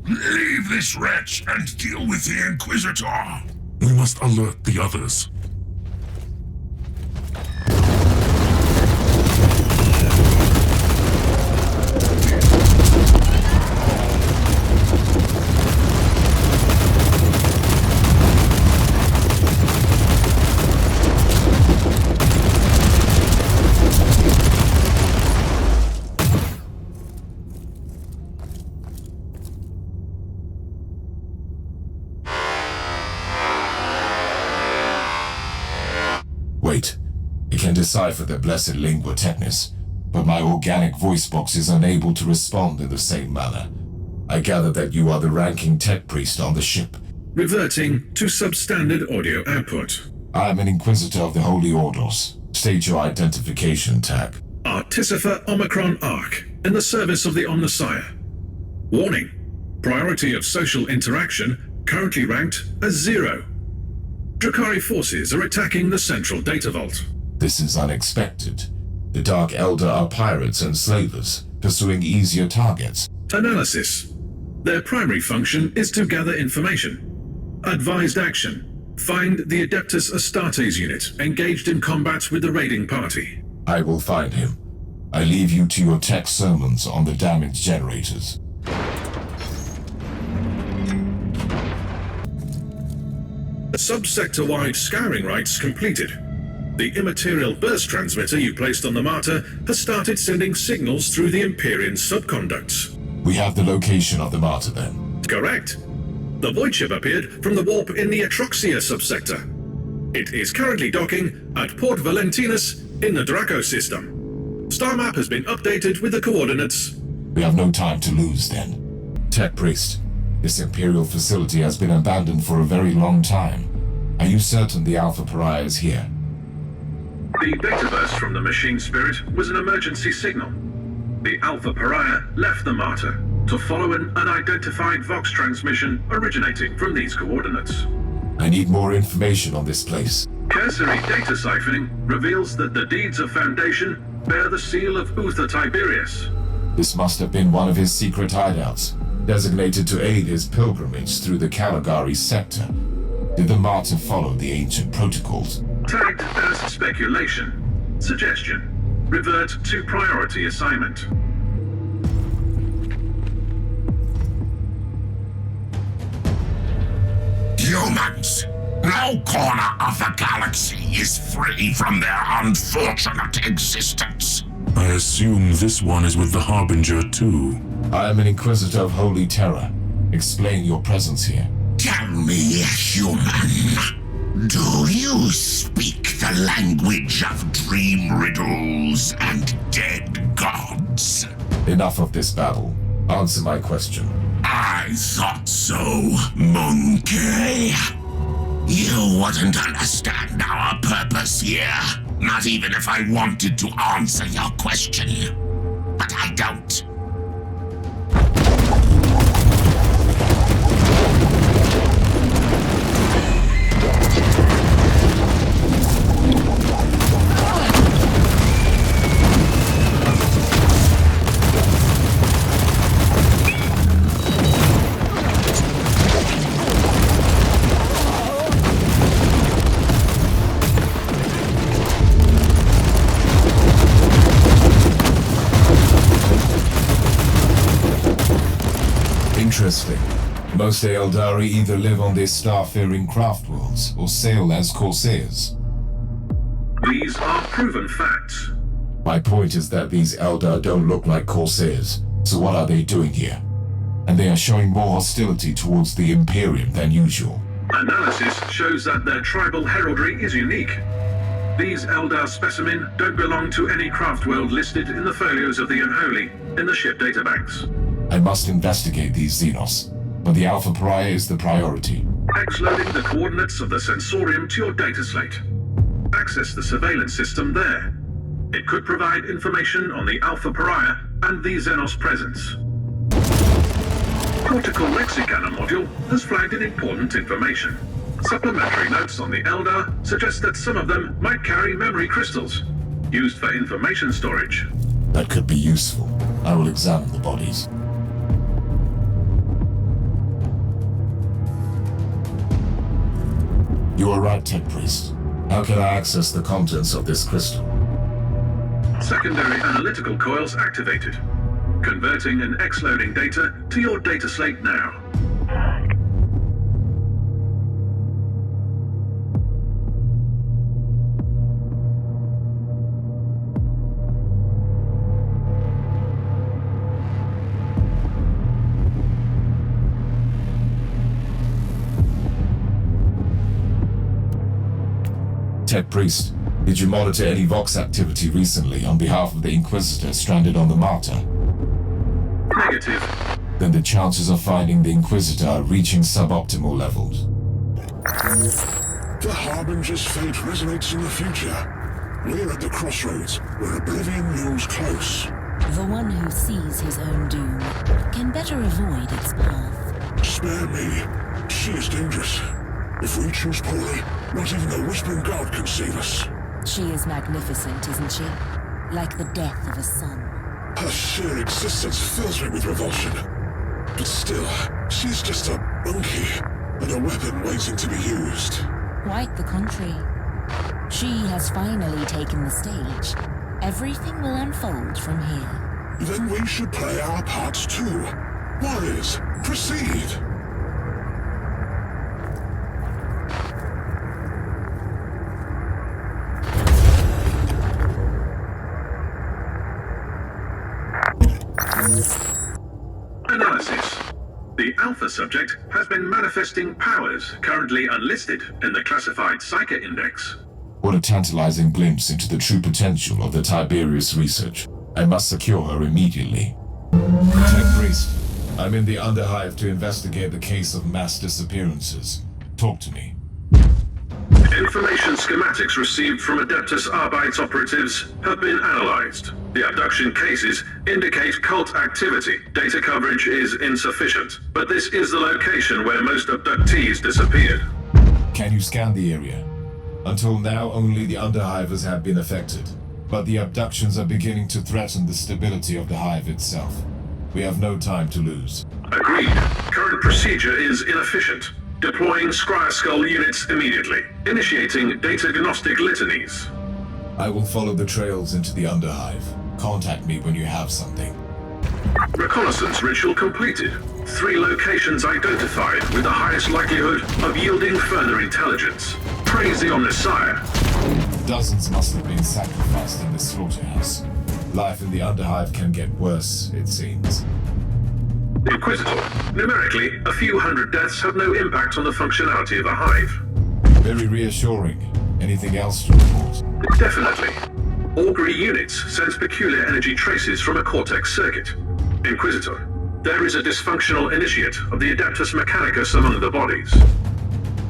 Leave this wretch and deal with the Inquisitor! We must alert the others. Wait, I can decipher the blessed lingua technis, but my organic voice box is unable to respond in the same manner. I gather that you are the ranking tech priest on the ship. Reverting to substandard audio output. I am an Inquisitor of the Holy Ordos. State your identification tag. Artificer Omicron Arkh, in the service of the Omnissiah. Warning. Priority of social interaction currently ranked as 0. Drakari forces are attacking the central data vault. This is unexpected. The Dark Elder are pirates and slavers, pursuing easier targets. Analysis. Their primary function is to gather information. Advised action. Find the Adeptus Astartes unit engaged in combat with the raiding party. I will find him. I leave you to your tech sermons on the damage generators. Subsector-wide scouring rights completed. The immaterial burst transmitter you placed on the Martyr has started sending signals through the Empyrean subconducts. We have the location of the Martyr then. Correct. The void ship appeared from the warp in the Atroxia subsector. It is currently docking at Port Valentinus in the Draco system. Star map has been updated with the coordinates. We have no time to lose then. Tech Priest, this Imperial facility has been abandoned for a very long time. Are you certain the Alpha Pariah is here? The data burst from the machine spirit was an emergency signal. The Alpha Pariah left the Martyr to follow an unidentified Vox transmission originating from these coordinates. I need more information on this place. Cursory data siphoning reveals that the deeds of Foundation bear the seal of Uther Tiberius. This must have been one of his secret hideouts, designated to aid his pilgrimage through the Caligari Sector. Did the Martyr follow the ancient protocols? Tagged as speculation. Suggestion. Revert to priority assignment. Humans! No corner of the galaxy is free from their unfortunate existence. I assume this one is with the Harbinger too. I am an Inquisitor of Holy Terror. Explain your presence here. Tell me, human, do you speak the language of dream riddles and dead gods? Enough of this babble. Answer my question. I thought so, monkey. You wouldn't understand our purpose here, not even if I wanted to answer your question. But I don't. Interesting. Most Eldari either live on their star-faring craft worlds or sail as Corsairs. These are proven facts. My point is that these Eldar don't look like Corsairs, so what are they doing here? And they are showing more hostility towards the Imperium than usual. Analysis shows that their tribal heraldry is unique. These Eldar specimen don't belong to any craft world listed in the folios of the Unholy in the ship databanks. I must investigate these Xenos, but the Alpha Pariah is the priority. X-loading the coordinates of the Sensorium to your data slate. Access the surveillance system there. It could provide information on the Alpha Pariah and the Xenos presence. Cortical Lexicana module has flagged in important information. Supplementary notes on the Eldar suggest that some of them might carry memory crystals, used for information storage. That could be useful. I will examine the bodies. You are right, Tech Priest. How can I access the contents of this crystal? Secondary analytical coils activated. Converting and X-loading data to your data slate now. Tech Priest, did you monitor any Vox activity recently on behalf of the Inquisitor stranded on the Martyr? Negative. Then the chances of finding the Inquisitor are reaching suboptimal levels. The Harbinger's fate resonates in the future. We're at the crossroads where oblivion looms close. The one who sees his own doom can better avoid its path. Spare me. She is dangerous. If we choose poorly, not even the Whispering God can save us. She is magnificent, isn't she? Like the death of a son. Her sheer existence fills me with revulsion. But still, she's just a monkey, and a weapon waiting to be used. Quite the contrary. She has finally taken the stage. Everything will unfold from here. Then we should play our parts too. Warriors, proceed! Analysis. The Alpha subject has been manifesting powers currently unlisted in the classified Psyche Index. What a tantalizing glimpse into the true potential of the Tiberius research. I must secure her immediately. Tech Priest, I'm in the Underhive to investigate the case of mass disappearances. Talk to me. Information schematics received from Adeptus Arbites operatives have been analyzed. The abduction cases indicate cult activity. Data coverage is insufficient, but this is the location where most abductees disappeared. Can you scan the area? Until now, only the Underhivers have been affected, but the abductions are beginning to threaten the stability of the Hive itself. We have no time to lose. Agreed. Current procedure is inefficient. Deploying Scryer Skull units immediately. Initiating data gnostic litanies. I will follow the trails into the Underhive. Contact me when you have something. Reconnaissance ritual completed. 3 locations identified with the highest likelihood of yielding further intelligence. Praise the Omnissiah. Dozens must have been sacrificed in this slaughterhouse. Life in the Underhive can get worse, it seems. Inquisitor. Numerically, a few hundred deaths have no impact on the functionality of a hive. Very reassuring. Anything else to report? Definitely. Augury units sense peculiar energy traces from a cortex circuit. Inquisitor. There is a dysfunctional initiate of the Adeptus Mechanicus among the bodies.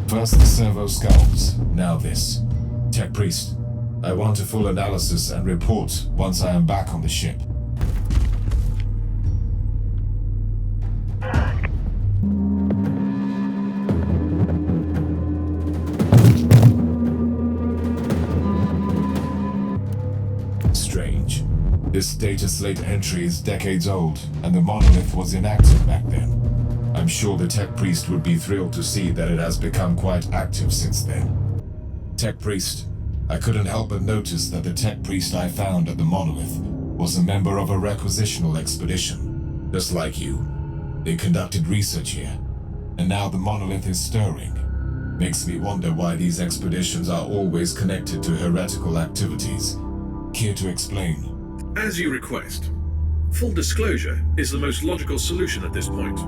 First the servo skulls, now this. Tech Priest, I want a full analysis and report once I am back on the ship. Strange. This data slate entry is decades old, and the monolith was inactive back then. I'm sure the Tech Priest would be thrilled to see that it has become quite active since then. Tech Priest, I couldn't help but notice that the Tech Priest I found at the monolith was a member of a requisitional expedition. Just like you, they conducted research here, and now the monolith is stirring. Makes me wonder why these expeditions are always connected to heretical activities. Care to explain? As you request. Full disclosure is the most logical solution at this point.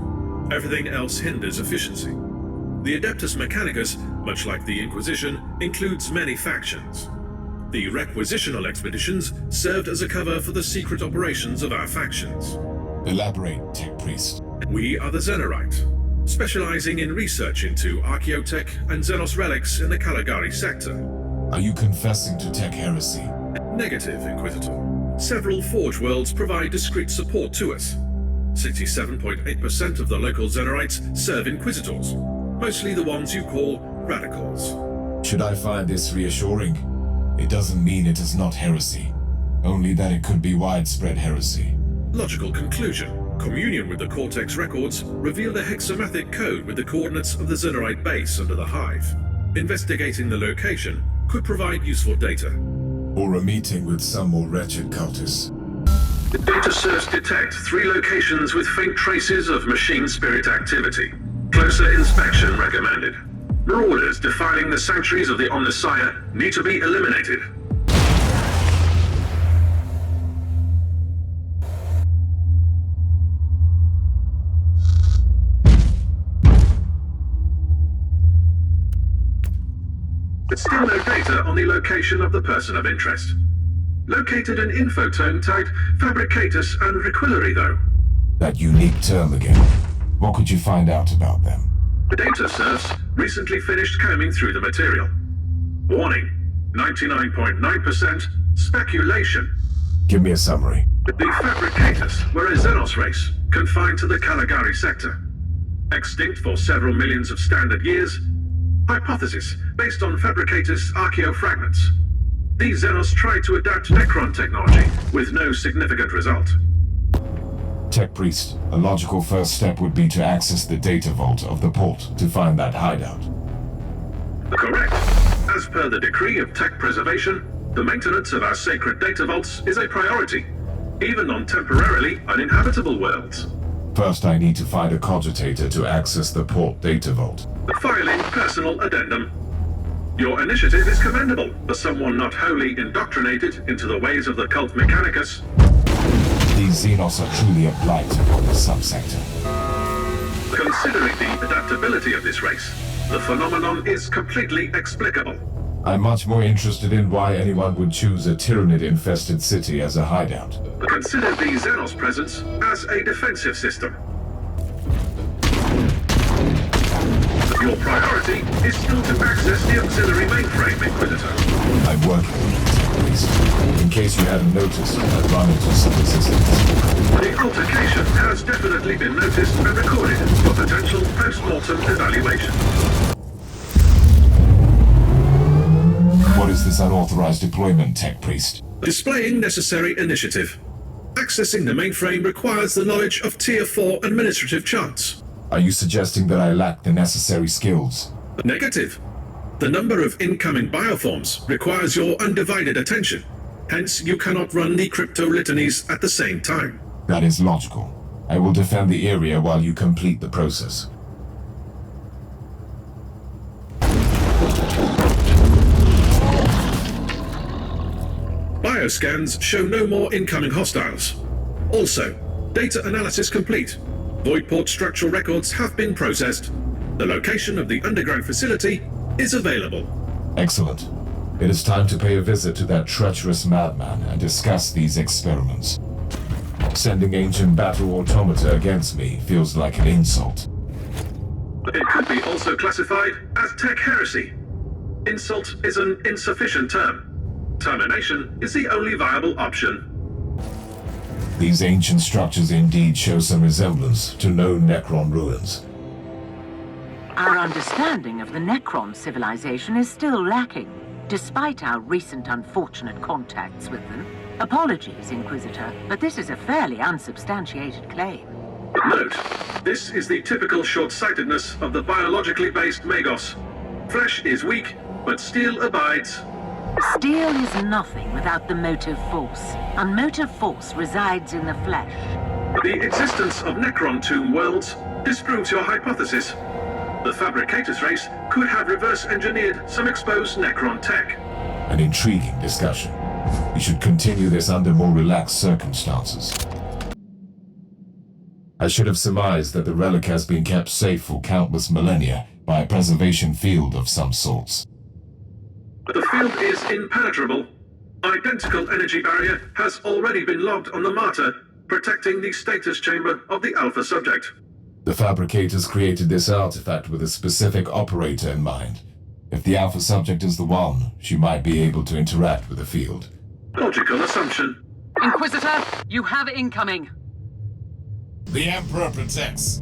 Everything else hinders efficiency. The Adeptus Mechanicus, much like the Inquisition, includes many factions. The requisitional expeditions served as a cover for the secret operations of our factions. Elaborate, Tech Priest. We are the Xenorite, specializing in research into archaeotech and Xenos relics in the Caligari Sector. Are you confessing to Tech heresy? Negative, Inquisitor. Several Forge worlds provide discrete support to us. 67.8% of the local Xenorites serve Inquisitors, mostly the ones you call radicals. Should I find this reassuring? It doesn't mean it is not heresy, only that it could be widespread heresy. Logical conclusion. Communion with the Cortex records revealed a hexamathic code with the coordinates of the Xenorite base under the Hive. Investigating the location could provide useful data. Or a meeting with some more wretched cultists. The data serves detect 3 locations with faint traces of machine spirit activity. Closer inspection recommended. Marauders defiling the sanctuaries of the Omnissiah need to be eliminated. There's still no data on the location of the person of interest. Located an infotone tagged Fabricatus and Requillery, though. That unique term again. What could you find out about them? The data serves recently finished combing through the material. Warning, 99.9% speculation. Give me a summary. The Fabricatus were a Xenos race, confined to the Caligari Sector. Extinct for several millions of standard years. Hypothesis, based on Fabricatus archaeofragments. These Xenos tried to adapt Necron technology, with no significant result. Tech Priest, a logical first step would be to access the data vault of the port to find that hideout. Correct. As per the decree of tech preservation, the maintenance of our sacred data vaults is a priority, even on temporarily uninhabitable worlds. First, I need to find a cogitator to access the port data vault. The filing personal addendum. Your initiative is commendable for someone not wholly indoctrinated into the ways of the cult Mechanicus. These Xenos are truly a blight on the subsector. Considering the adaptability of this race, the phenomenon is completely explicable. I'm much more interested in why anyone would choose a Tyranid-infested city as a hideout. Consider the Xenos presence as a defensive system. Your priority is still to access the auxiliary mainframe, Inquisitor. I'm working on it, at least. In case you hadn't noticed, I've run into some resistance. The altercation has definitely been noticed and recorded for potential post-mortem evaluation. What is this unauthorized deployment, Tech Priest? Displaying necessary initiative. Accessing the mainframe requires the knowledge of Tier 4 administrative charts. Are you suggesting that I lack the necessary skills? Negative. The number of incoming bioforms requires your undivided attention. Hence, you cannot run the crypto litanies at the same time. That is logical. I will defend the area while you complete the process. Bioscans show no more incoming hostiles. Also, data analysis complete. Voidport structural records have been processed. The location of the underground facility is available. Excellent. It is time to pay a visit to that treacherous madman and discuss these experiments. Sending ancient battle automata against me feels like an insult. It could be also classified as tech heresy. Insult is an insufficient term. Termination is the only viable option. These ancient structures indeed show some resemblance to known Necron ruins. Our understanding of the Necron civilization is still lacking, despite our recent unfortunate contacts with them. Apologies, Inquisitor, but this is a fairly unsubstantiated claim. Note, this is the typical short-sightedness of the biologically based Magos. Flesh is weak, but steel abides. Steel is nothing without the motive force, and motive force resides in the flesh. The existence of Necron tomb worlds disproves your hypothesis. The Fabricatus race could have reverse-engineered some exposed Necron tech. An intriguing discussion. We should continue this under more relaxed circumstances. I should have surmised that the relic has been kept safe for countless millennia by a preservation field of some sorts. The field is impenetrable. Identical energy barrier has already been logged on the Martyr, protecting the status chamber of the Alpha subject. The fabricators created this artifact with a specific operator in mind. If the Alpha subject is the one, she might be able to interact with the field. Logical assumption. Inquisitor, you have incoming. The Emperor protects.